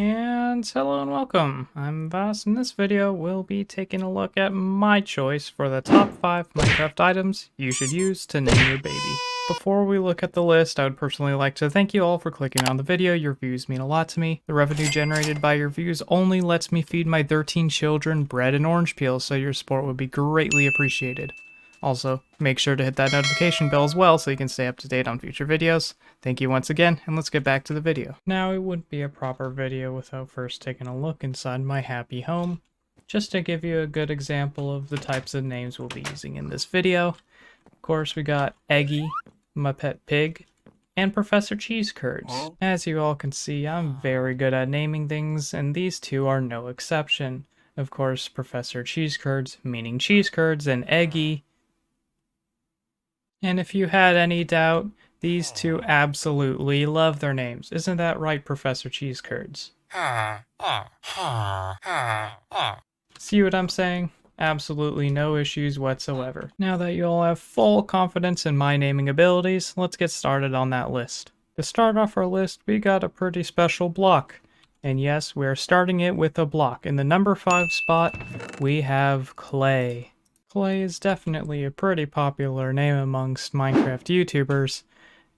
And hello and welcome, I'm Vas. In this video we'll be taking a look at my choice for the top 5 Minecraft items you should use to name your baby. Before we look at the list, I would personally like to thank you all for clicking on the video. Your views mean a lot to me. The revenue generated by your views only lets me feed my 13 children bread and orange peels, so your support would be greatly appreciated. Also, make sure to hit that notification bell as well so you can stay up to date on future videos. Thank you once again, and let's get back to the video. Now, it wouldn't be a proper video without first taking a look inside my happy home, just to give you a good example of the types of names we'll be using in this video. Of course, we got Eggy, my pet pig, and Professor Cheese Curds. As you all can see, I'm very good at naming things, and these two are no exception. Of course, Professor Cheese Curds, meaning cheese curds, and Eggy. And if you had any doubt, these two absolutely love their names. Isn't that right, Professor Cheese Curds? See what I'm saying? Absolutely no issues whatsoever. Now that you all have full confidence in my naming abilities, let's get started on that list. To start off our list, we got a pretty special block. And yes, we're starting it with a block. In the number 5 spot, we have Clay. Clay is definitely a pretty popular name amongst Minecraft YouTubers,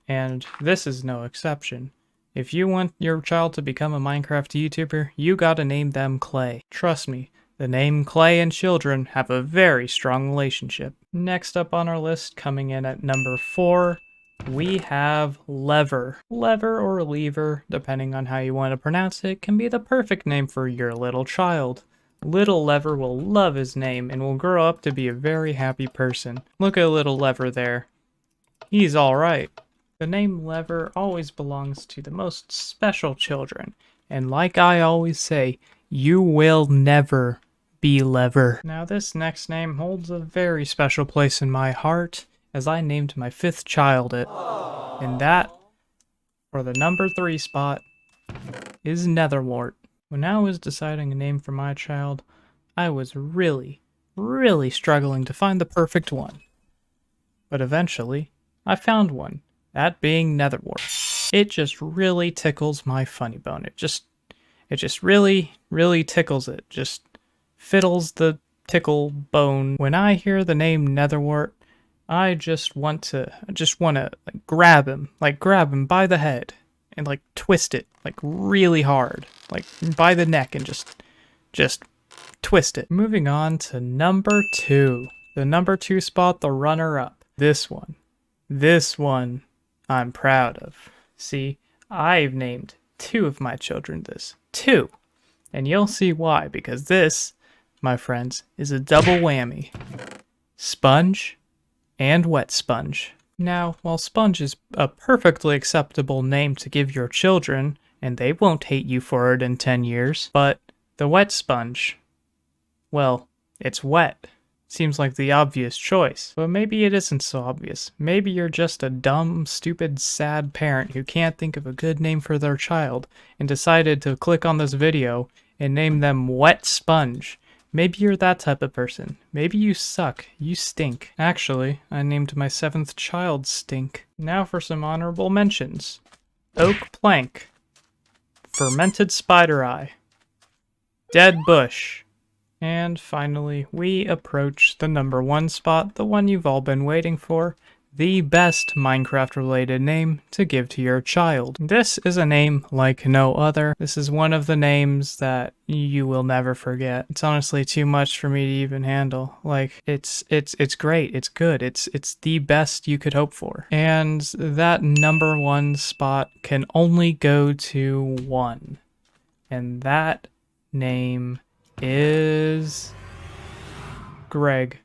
and this is no exception. If you want your child to become a Minecraft YouTuber, you gotta name them Clay. Trust me, the name Clay and children have a very strong relationship. Next up on our list, coming in at number 4, we have Lever. Lever or Lever, depending on how you want to pronounce it, can be the perfect name for your little child. Little Lever will love his name and will grow up to be a very happy person. Look at little Lever there. He's alright. The name Lever always belongs to the most special children, and like I always say, you will never be Lever. Now this next name holds a very special place in my heart, as I named my 5th child it. And that, for the number 3 spot, is Netherwart. When I was deciding a name for my child, I was really struggling to find the perfect one. But eventually, I found one, that being Netherwart. It just really tickles my funny bone. It just really tickles it. Just fiddles the tickle bone. When I hear the name Netherwart, I just want to grab him by the head and twist it really hard, by the neck, and just twist it. Moving on to number 2. The number 2 spot, the runner-up. This one I'm proud of. See, I've named 2 of my children this. 2. And you'll see why, because this, my friends, is a double whammy. Sponge and Wet Sponge. Now, while Sponge is a perfectly acceptable name to give your children, and they won't hate you for it in 10 years, but the Wet Sponge, well, it's wet. Seems like the obvious choice, but maybe it isn't so obvious. Maybe you're just a dumb, stupid, sad parent who can't think of a good name for their child and decided to click on this video and name them Wet Sponge. Maybe you're that type of person. Maybe you suck. You stink. Actually, I named my 7th child Stink. Now for some honorable mentions. Oak Plank. Fermented Spider Eye. Dead Bush. And finally, we approach the number 1 spot, the one you've all been waiting for. The best Minecraft-related name to give to your child. This is a name like no other. This is one of the names that you will never forget. It's honestly too much for me to even handle. It's great. It's good. It's the best you could hope for. And that number 1 spot can only go to one. And that name is Greg.